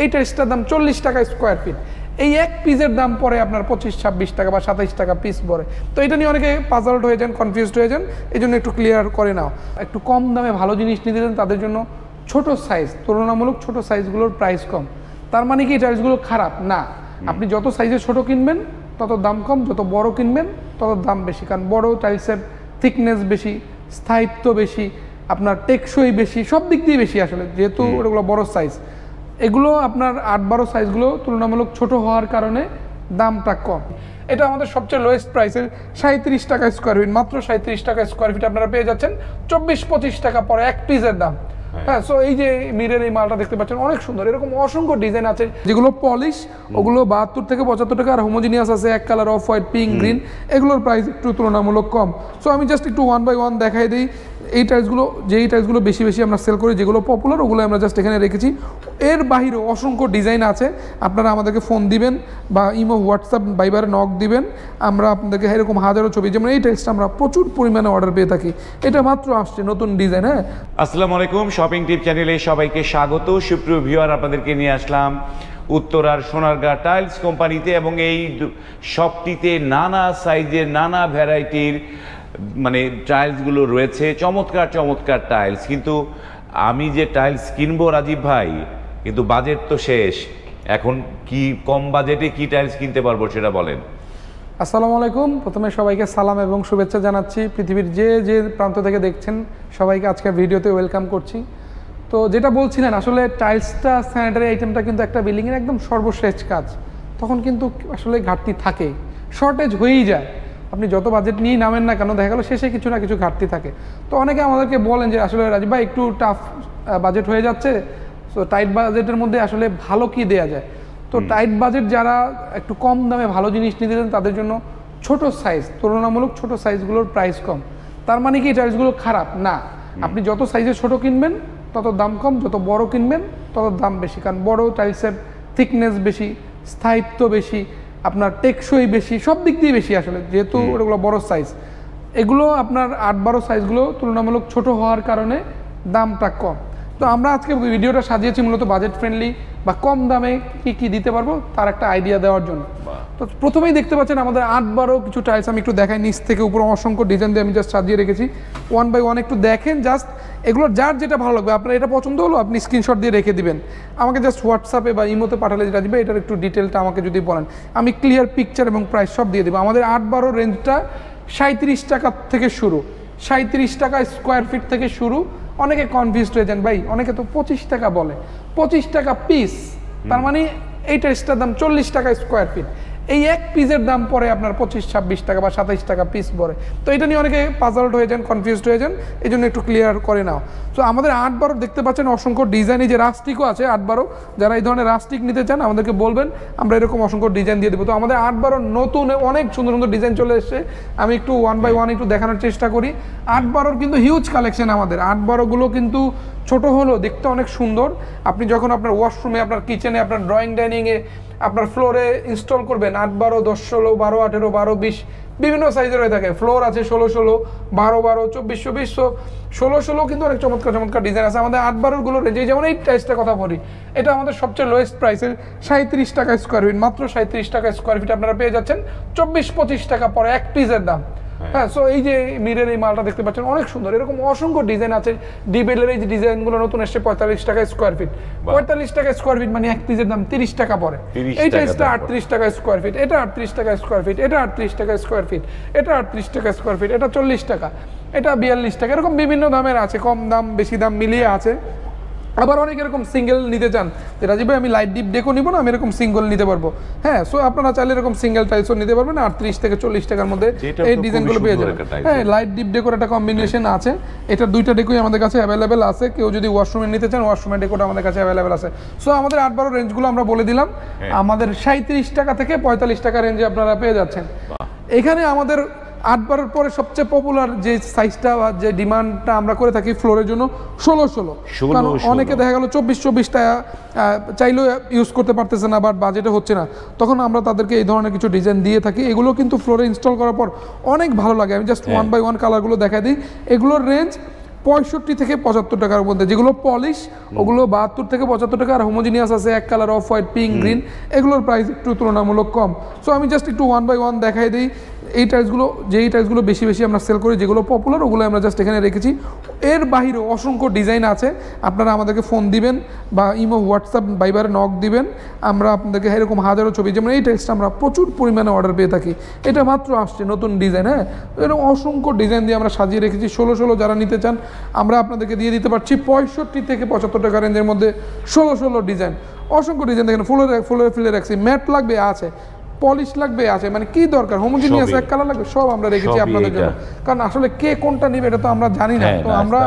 এই টাইলসটার দাম 40 টাকা স্কোয়ার ফিট। এই এক পিসের দাম পরে আপনার 25-26 টাকা বা 27 টাকা পিস পড়ে। তো এটা নিয়ে অনেকে পাজলড হয়ে যান, কনফিউজড হয়ে যান, এই জন্য একটু ক্লিয়ার করে নাও। একটু কম দামে ভালো জিনিস নিতে চান তাদের জন্য ছোট সাইজ, তুলনামূলক ছোট সাইজগুলোর প্রাইস কম। তার মানে কি টাইলসগুলো খারাপ না, আপনি যত সাইজে ছোট কিনবেন তত দাম কম, যত বড় কিনবেন তত দাম বেশি। কারণ বড় টাইলসের থিকনেস বেশি, স্থায়িত্ব বেশি, আপনার টেকসই বেশি, সব দিক দিয়ে বেশি আসলে, যেহেতু ওগুলো বড় সাইজ। এগুলো আপনার 8-12 সাইজগুলো তুলনামূলক ছোট হওয়ার কারণে দামটা কম। এটা আমাদের সবচেয়ে লোয়েস্ট প্রাইসের 37 টাকা স্কোয়ার ফিট, মাত্র 37 টাকা স্কোয়ার ফিট আপনারা পেয়ে যাচ্ছেন 24-25 টাকা পরে এক পিসের দাম। হ্যাঁ, সো এই যে মিরের এই মালটা দেখতে পাচ্ছেন অনেক সুন্দর, এরকম অসংখ্য ডিজাইন আছে। যেগুলো পলিশ ওগুলো 72 থেকে 75 টাকা, আর হোমোজিনিয়াস আছে এক colour, off white, pink, green, এগুলোর প্রাইস একটু তুলনামূলক কম। সো আমি জাস্ট একটু 1 বাই 1 দেখাই দিই। এই টাইলসগুলো, যেই টাইলসগুলো বেশি বেশি আমরা সেল করি, যেগুলো পপুলার, ওগুলো আমরা জাস্ট এখানে রেখেছি। এর বাহিরেও অসংখ্য ডিজাইন আছে, আপনারা আমাদেরকে ফোন দিবেন বা ইমো, হোয়াটসঅ্যাপ, ভাইবারে নক দিবেন, আমরা আপনাদেরকে এরকম হাজারো ছবি, যেমন এই টাইলসটা আমরা প্রচুর পরিমাণে অর্ডার পেয়ে থাকি। এটা মাত্র আসছে নতুন ডিজাইন। হ্যাঁ, আসসালামু আলাইকুম, শপিং টিপ চ্যানেলে সবাইকে স্বাগত। সুপ্রিয় ভিউয়ার, আপনাদেরকে নিয়ে আসলাম উত্তরার সোনারগাঁ টাইলস কোম্পানিতে, এবং এই শপটিতে নানা সাইজের, নানা ভ্যারাইটির মানে টাইলসগুলো রয়েছে, চমৎকার চমৎকার টাইলস। কিন্তু আমি যে টাইলস কিনবো রাজীব ভাই, কিন্তু বাজেট তো শেষ। এখন কি কম বাজেটে কি টাইলস কিনতে পারবো সেটা বলেন। আসসালামু আলাইকুম, প্রথমে সবাইকে সালাম এবং শুভেচ্ছা জানাচ্ছি। পৃথিবীর যে যে প্রান্ত থেকে দেখছেন সবাইকে আজকের ভিডিওতে ওয়েলকাম করছি। তো যেটা বলছিলেন, আসলে টাইলসটা, স্যানিটারি আইটেমটা কিন্তু একটা বিল্ডিংয়ের একদম সর্বশেষ কাজ, তখন কিন্তু আসলে ঘাটতি থাকে, শর্টেজ হয়েই যায়। আপনি যত বাজেট নিয়েই নামেন না কেন, দেখা গেলো শেষে কিছু না কিছু ঘাটতি থাকে। তো অনেকে আমাদেরকে বলেন যে আসলে রাজীব ভাই একটু টাফ বাজেট হয়ে যাচ্ছে, সো টাইট বাজেটের মধ্যে আসলে ভালো কি দেয়া যায়। তো টাইট বাজেট যারা একটু কম দামে ভালো জিনিস নিতে চান তাদের জন্য ছোট সাইজ, তুলনামূলক ছোট সাইজগুলোর প্রাইস কম। তার মানে কি টাইলসগুলো খারাপ না, আপনি যত সাইজে ছোট কিনবেন তত দাম কম, যত বড় কিনবেন তত দাম বেশি। কারণ বড় টাইলসের থিকনেস বেশি, স্থায়িত্ব বেশি, আপনার টেকসই বেশি, সব দিক দিয়ে বেশি আসলে, যেহেতু ওগুলো বড় সাইজ। এগুলো আপনার 8-12 সাইজগুলো তুলনামূলক ছোট হওয়ার কারণে দামটা কম। তো আমরা আজকে ভিডিওটা সাজিয়েছি মূলত বাজেট ফ্রেন্ডলি বা কম দামে কি কি দিতে পারবো তার একটা আইডিয়া দেওয়ার জন্য। তো প্রথমেই দেখতে পাচ্ছেন আমাদের 8-12 কিছু টাইলস, আমি একটু দেখাই নিচ থেকে উপর, অসংখ্য ডিজাইন দিয়ে আমি জাস্ট সাজিয়ে রেখেছি। 1 বাই 1 একটু দেখেন, জাস্ট এগুলোর যার যেটা ভালো লাগবে, আপনার এটা পছন্দ হলো আপনি স্ক্রিনশট দিয়ে রেখে দিবেন, আমাকে জাস্ট হোয়াটসঅ্যাপে বা ইমোতে পাঠালে যেটা দিবে, এটার একটু ডিটেলটা আমাকে যদি বলেন, আমি ক্লিয়ার পিকচার এবং প্রাইস সব দিয়ে দেবো। আমাদের 8-12 রেঞ্জটা 37 টাকা থেকে শুরু, 37 টাকা স্কোয়ার ফিট থেকে শুরু। অনেকে কনফিউজড হয়ে যান, ভাই অনেকে তো 25 টাকা বলে, 25 টাকা পিস, তার মানে এই টাইলসটার দাম 40 টাকা স্কোয়ার ফিট। এই এক পিসের দাম পরে আপনার 25-26 টাকা বা 27 টাকা পিস পড়ে। তো এটা নিয়ে অনেকে পাজলড হয়ে যান, কনফিউজড হয়ে যান, এই জন্য একটু ক্লিয়ার করে নাও। তো আমাদের 8-12 দেখতে পাচ্ছেন অসংখ্য ডিজাইন, এই যে রাস্টিকও আছে 8-12, যারা এই ধরনের রাস্টিক নিতে চান আমাদেরকে বলবেন, আমরা এরকম অসংখ্য ডিজাইন দিয়ে দেবো। তো আমাদের 8-12 নতুন অনেক সুন্দর সুন্দর ডিজাইন চলে এসছে, আমি একটু 1 বাই 1 একটু দেখানোর চেষ্টা করি। 8-12 কিন্তু হিউজ কালেকশন আমাদের, 8-12 কিন্তু ছোট হলেও দেখতে অনেক সুন্দর। আপনি যখন আপনার ওয়াশরুমে, আপনার কিচেনে, আপনার ড্রয়িং ডাইনিংয়ে, আপনার ফ্লোরে ইনস্টল করবেন, 8-12, 10-16, 12-18, 12-20 বিভিন্ন সাইজের হয়ে থাকে। ফ্লোর আছে 16-16, 12-12, 24-24, 16-16 কিন্তু অনেক চমৎকার চমৎকার ডিজাইন আছে আমাদের 8-12 রেঞ্জে। যেমন এই টাইলসটার কথা বলি, এটা আমাদের সবচেয়ে লোয়েস্ট প্রাইসের 37 টাকা স্কোয়ার ফিট, মাত্র 37 টাকা স্কোয়ার ফিট আপনারা পেয়ে যাচ্ছেন 24-25 টাকা পরে এক পিসের দাম। হ্যাঁ, সো এই যে মিরের এই মালটা দেখতে পাচ্ছেন অনেক সুন্দর, এরকম অসংখ্য ডিজাইন আছে। ডিবেলের এই যে ডিজাইনগুলো নতুন এসছে 45 টাকা স্কোয়ার ফিট, 45 টাকা স্কোয়ার ফিট মানে এক পিসের দাম 30 টাকা পরে। এই টাইলসটা 38 টাকা স্কোয়ার ফিট, এটা 38 টাকা স্কোয়ার ফিট, এটা 38 টাকা স্কোয়ার ফিট, এটা 38 টাকা স্কোয়ার ফিট, এটা 40 টাকা, এটা 42 টাকা, এরকম বিভিন্ন দামের আছে, কম দাম বেশি দাম মিলিয়ে আছে। আবার অনেক এরকম সিঙ্গেল নিতে চান, যে রাজীব ভাই আমি লাইট ডিপ ডেকো নিব না, আমি এরকম সিঙ্গেল নিতে পারবো। হ্যাঁ, সো আপনারা চাইলে এরকম সিঙ্গেল টাইলসও নিতে পারবেন 38 থেকে 40 টাকার মধ্যে এই ডিজাইনগুলো পেয়ে যাবেন। হ্যাঁ, লাইট ডিপ ডেকোর একটা কম্বিনেশন আছে, এটা দুইটা ডেকোই আমাদের কাছে অ্যাভেলেবেল আছে। কেউ যদি ওয়াশরুমে নিতে চান, ওয়াশরুমের ডেকোটা আমাদের কাছে অ্যাভেলেবেল আছে। সো আমাদের 8-12 রেঞ্জগুলো আমরা বলে দিলাম, আমাদের 37 টাকা থেকে 45 টাকা রেঞ্জে আপনারা পেয়ে যাচ্ছেন। এখানে আমাদের 8-12 পরে সবচেয়ে পপুলার যে সাইজটা বা যে ডিমান্ডটা আমরা করে থাকি ফ্লোরের জন্য 16-16, কারণ অনেকে দেখা গেল 24-24 টাকা চাইলেও ইউজ করতে পারতেছে না, বাট বাজেটে হচ্ছে না, তখন আমরা তাদেরকে এই ধরনের কিছু ডিজাইন দিয়ে থাকি। এগুলো কিন্তু ফ্লোরে ইনস্টল করার পর অনেক ভালো লাগে। আমি জাস্ট 1 বাই 1 কালারগুলো দেখা দিই। এগুলোর রেঞ্জ 65 থেকে 75 টাকার মধ্যে, যেগুলো পলিশ ওগুলো 72 থেকে 75 টাকা, আর হোমোজিনিয়াস আছে এক colour off white, pink, green, এগুলোর প্রাইস একটু তুলনামূলক কম। সো আমি জাস্ট একটু 1 বাই 1 দেখাই দিই এই টাইলসগুলো বেশি বেশি আমরা সেল করি, যেগুলো পপুলার ওগুলো আমরা জাস্ট এখানে রেখেছি। এর বাহিরেও অসংখ্য ডিজাইন আছে, আপনারা আমাদেরকে ফোন দিবেন বা ইমো, হোয়াটসঅ্যাপ, ভাইবারে নক দিবেন, আমরা আপনাদেরকে এরকম হাজারো ছবি, যেমন এই টাইলসটা আমরা প্রচুর পরিমাণে অর্ডার পেয়ে থাকি, এটা মাত্র আসছে নতুন ডিজাইন। হ্যাঁ, এরকম অসংখ্য ডিজাইন দিয়ে আমরা সাজিয়ে রেখেছি। 16 যারা নিতে চান আমরা আপনাদেরকে দিয়ে দিতে পারছি 65 থেকে 75 টাকা রেঞ্জের মধ্যে 16 ডিজাইন, অসংখ্য ডিজাইন। দেখেন ফুলের ফিলে রাখছি, ম্যাট লাগবে আছে, পলিশ লাগবে আছে, মানে কি দরকার, হোমোজিনিয়াস এক কালার লাগবে, সব আমরা রেখেছি আপনাদের জন্য। কারণ আসলে কে কোনটা নিবে এটা তো আমরা জানি না, তো আমরা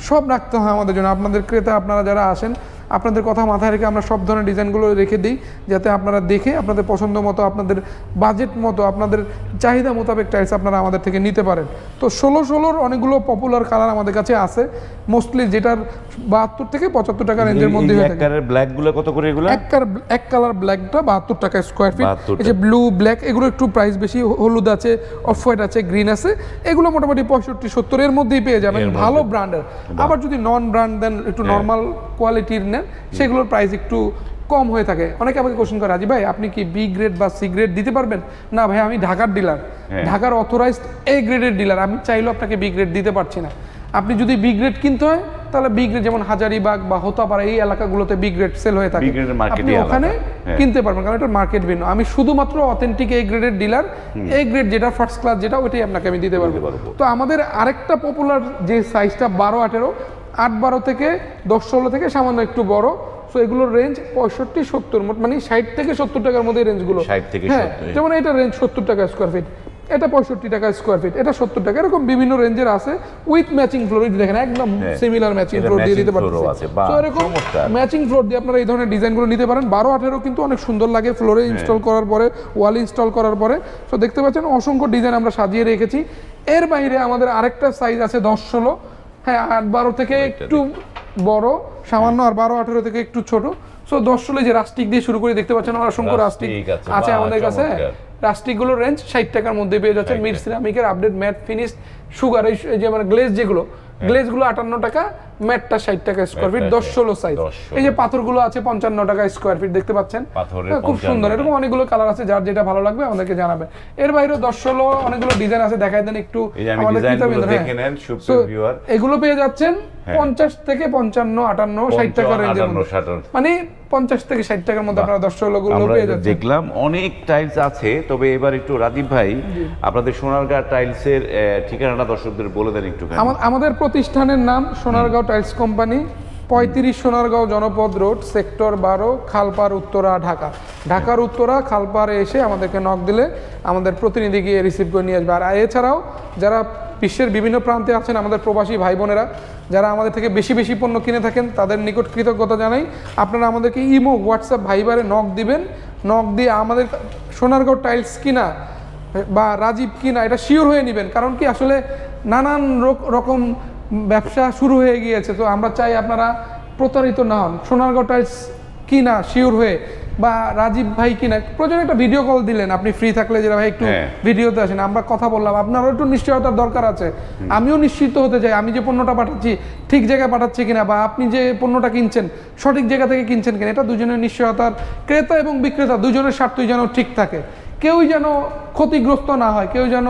সব রাখতে হয় আমাদের জন্য। আপনাদের ক্রেতা আপনারা যারা আসেন, আপনাদের কথা মাথায় রেখে আমরা সব ধরনের ডিজাইনগুলো রেখে দিই, যাতে আপনারা দেখে আপনাদের পছন্দ মতো, আপনাদের বাজেট মতো, আপনাদের চাহিদা মোতাবেক টাইলস আপনারা আমাদের থেকে নিতে পারেন। তো 16 অনেকগুলো পপুলার কালার আমাদের কাছে আছে, মোস্টলি যেটার 72 থেকে 75 টাকা রেঞ্জের মধ্যে হয়ে থাকে। ব্ল্যাকগুলো কত করে? এগুলো এক কালার ব্ল্যাকটা 72 টাকা স্কোয়ার ফিট। এই যে ব্লু, ব্ল্যাক, এগুলো একটু প্রাইস বেশি, হলুদ আছে, অফ হোয়াইট আছে, গ্রিন আছে, এগুলো মোটামুটি 65-70 এর মধ্যেই পেয়ে যাবেন, ভালো ব্র্যান্ডের। আবার যদি নন ব্র্যান্ড দেন, একটু নর্মাল কোয়ালিটির নেন, সেগুলোর প্রাইস একটু কম হয়ে থাকে। অনেকে আমাকে কোশ্চেন করে, রাজি ভাই আপনি কি বি গ্রেড বা সি গ্রেড দিতে পারবেন? না ভাই, আমি ঢাকার ডিলার, ঢাকার অথরাইজড এ গ্রেডের ডিলার, আমি চাইলেও আপনাকে বি গ্রেড দিতে পারছি না। আপনি যদি বি গ্রেড কিনতে হয় তাহলে বি গ্রেড, যেমন হাজারিবাগ বা হোতাপাড়া এই এলাকাগুলোতে বি গ্রেড সেল হয়ে থাকে, আপনি ওখানে কিনতে পারবেন, কারণ এটার মার্কেট ভিন্ন। আমি শুধুমাত্র অথেন্টিক এ গ্রেডের ডিলার, এ গ্রেড যেটা ফার্স্ট ক্লাস যেটা, ওইটাই আপনাকে আমি দিতে পারবো। তো আমাদের আরেকটা পপুলার যে সাইজটা 12-18, 8-12 থেকে 10-16 থেকে সামান্য একটু বড়, সো এগুলোর রেঞ্জ 65-70, মানে 60 থেকে 70 টাকার মধ্যে রেঞ্জগুলো। হ্যাঁ, যেমন এটা রেঞ্জ 70 টাকা স্কোয়ার ফিট, এটা 65 টাকা স্কোয়ার ফিট, এটা 70 টাকা, এরকম বিভিন্ন রেঞ্জের আছে। উইথ ম্যাচিং ফ্লোর, দেখেন একদম সিমিলার ম্যাচিং ফ্লোর দিয়ে দিতে পারতেছি। তো এরকম ম্যাচিং ফ্লোর দিয়ে আপনারা এই ধরনের ডিজাইনগুলো নিতে পারেন। 12-18 কিন্তু অনেক সুন্দর লাগে ফ্লোরে ইনস্টল করার পরে, ওয়াল ইনস্টল করার পরে। তো দেখতে পাচ্ছেন অসংখ্য ডিজাইন আমরা সাজিয়ে রেখেছি। এর বাইরে আমাদের আরেকটা সাইজ আছে 10-16, হ্যাঁ, 8-12 থেকে একটু বড় সামান্য, আর 12-18 থেকে একটু ছোট। সো 10-16 যে রাস্টিক দিয়ে শুরু করে, দেখতে পাচ্ছেন অসংখ্য রাস্টিক আছে আমাদের কাছে। রাস্টিকগুলোর রেঞ্জ 60 টাকার মধ্যে পেয়ে যাচ্ছেন। মিড সিরামিকের আপডেট ম্যাট ফিনিশ সুগার, এই যে মানে গ্লেজ, যেগুলো গ্লেজগুলো 58 টাকা, ম্যাটটা 60 টাকা স্কোয়ার ফিট, 10-16 সাইজ। এই যে পাথরগুলো আছে 55 টাকা স্কোয়ার ফিট, দেখতে পাচ্ছেন খুব সুন্দর। এরকম অনেকগুলো কালার আছে, যার যেটা ভালো লাগবে আমাদেরকে জানাবেন। এর বাইরে 10-16 অনেকগুলো ডিজাইন আছে, দেখাই দেন একটু আমাদের এগুলো পেয়ে যাচ্ছেন 50 থেকে 55-58-60 টাকা রেঞ্জের মধ্যে, মানে 50 থেকে 60 টাকার মধ্যে আপনারা 10-16 গুলো পেয়ে যাচ্ছেন। দেখলাম অনেক টাইলস আছে, তবে এবার একটু রাজীব ভাই আপনাদের সোনারগাঁ টাইলসের ঠিকানাটা দর্শকদের বলে দেন একটু। আমাদের প্রতিষ্ঠানের নাম সোনারগাঁও টাইলস কোম্পানি, 35 সোনারগাঁও জনপদ রোড, সেক্টর 12, খালপাড়, উত্তরা, ঢাকা। ঢাকার উত্তরা খালপাড়ে এসে আমাদেরকে নক দিলে আমাদের প্রতিনিধি গিয়ে রিসিভ করে নিয়ে আসবে। আর এছাড়াও যারা বিশ্বের বিভিন্ন প্রান্তে আছেন, আমাদের প্রবাসী ভাই বোনেরা যারা আমাদের থেকে বেশি বেশি পণ্য কিনে থাকেন, তাদের নিকট কৃতজ্ঞতা জানাই। আপনারা আমাদেরকে ইমো, হোয়াটসঅ্যাপ, ভাইবারে নক দিবেন, নক দিয়ে আমাদের সোনারগাঁও টাইলস কিনা বা রাজীব কিনা এটা শিওর হয়ে নেবেন। কারণ কি, আসলে নানান রকম ব্যবসা শুরু হয়ে গিয়েছে, তো আমরা চাই আপনারা প্রতারিত না হন। সোনারগাঁও টাইলস কিনা শিওর হয়ে বা রাজীব ভাই কিনা, প্রয়োজন একটা ভিডিও কল দিলেন আপনি ফ্রি থাকলে, যে ভাই একটু ভিডিওতে আসেন, আমরা কথা বললাম, আপনারও একটু নিশ্চয়তার দরকার আছে। আমিও নিশ্চিত হতে চাই আমি যে পণ্যটা পাঠাচ্ছি ঠিক জায়গায় পাঠাচ্ছি কিনা, বা আপনি যে পণ্যটা কিনছেন সঠিক জায়গা থেকে কিনছেন কিনা, এটা দুজনের নিশ্চয়তার, ক্রেতা এবং বিক্রেতা দুজনের স্বার্থই যেন ঠিক থাকে, কেউই যেন ক্ষতিগ্রস্ত না হয়, কেউ যেন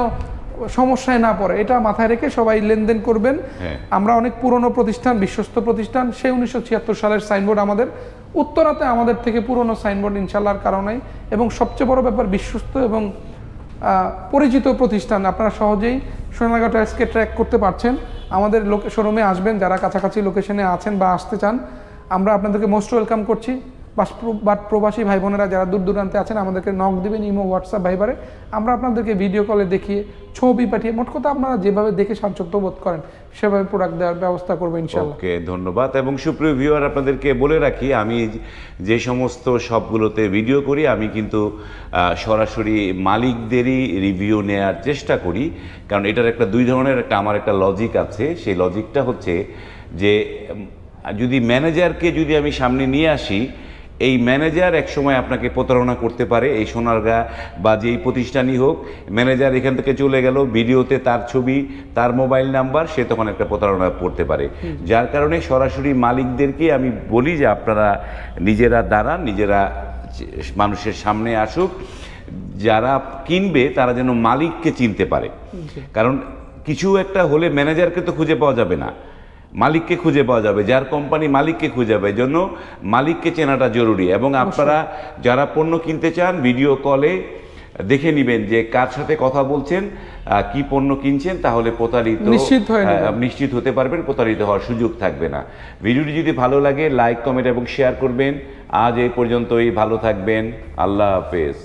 সমস্যায় না পড়ে, এটা মাথায় রেখে সবাই লেনদেন করবেন। আমরা অনেক পুরনো প্রতিষ্ঠান, বিশ্বস্ত প্রতিষ্ঠান, সেই 1976 সালের সাইনবোর্ড আমাদের উত্তরাতে, আমাদের থেকে পুরনো সাইনবোর্ড ইনশাল্লাহর কারণেই, এবং সবচেয়ে বড় ব্যাপার বিশ্বস্ত এবং পরিচিত প্রতিষ্ঠান। আপনারা সহজেই সোনারগাঁও টাইলসকে ট্র্যাক করতে পারছেন। আমাদের শোরুমে আসবেন যারা কাছাকাছি লোকেশনে আছেন বা আসতে চান, আমরা আপনাদেরকে মোস্ট ওয়েলকাম করছি। বা প্রবাসী ভাই বোনেরা যারা দূর দূরান্তে আছেন, আমাদেরকে নক দিবেন ইমো, হোয়াটসঅ্যাপ, ভাইবারে, আমরা আপনাদেরকে ভিডিও কলে দেখিয়ে, ছবি পাঠিয়ে, মোট কথা আপনারা যেভাবে দেখে স্বাচ্ছন্দ্য বোধ করেন সেভাবে প্রোডাক্ট দেওয়ার ব্যবস্থা করবো ইনশাআল্লাহ। ওকে, ধন্যবাদ। এবং সুপ্রিয় ভিউয়ার, আপনাদেরকে বলে রাখি, আমি যে সমস্ত শপগুলোতে ভিডিও করি, আমি কিন্তু সরাসরি মালিকদেরই রিভিউ নেওয়ার চেষ্টা করি, কারণ এটার একটা দুই ধরনের আমার একটা লজিক আছে। সেই লজিকটা হচ্ছে যে যদি ম্যানেজারকে যদি আমি সামনে নিয়ে আসি, এই ম্যানেজার একসময় আপনাকে প্রতারণা করতে পারে। এই সোনারগাঁ বা যেই প্রতিষ্ঠানই হোক, ম্যানেজার এখান থেকে চলে গেল, ভিডিওতে তার ছবি, তার মোবাইল নাম্বার, সে তখন একটা প্রতারণা পড়তে পারে। যার কারণে সরাসরি মালিকদেরকে আমি বলি যে আপনারা নিজেরা দাঁড়ান, নিজেরা মানুষের সামনে আসুক, যারা কিনবে তারা যেন মালিককে চিনতে পারে। কারণ কিছু একটা হলে ম্যানেজারকে তো খুঁজে পাওয়া যাবে না, মালিককে খুঁজে পাওয়া যাবে, যার কোম্পানি মালিককে খুঁজে পাবে। এই জন্য মালিককে চেনাটা জরুরি। এবং আপনারা যারা পণ্য কিনতে চান, ভিডিও কলে দেখে নেবেন যে কার সাথে কথা বলছেন, কি পণ্য কিনছেন, তাহলে নিশ্চিত হতে পারবেন, প্রতারিত হওয়ার সুযোগ থাকবে না। ভিডিওটি যদি ভালো লাগে লাইক, কমেন্ট এবং শেয়ার করবেন। আজ এই পর্যন্তই, ভালো থাকবেন, আল্লাহ হাফেজ।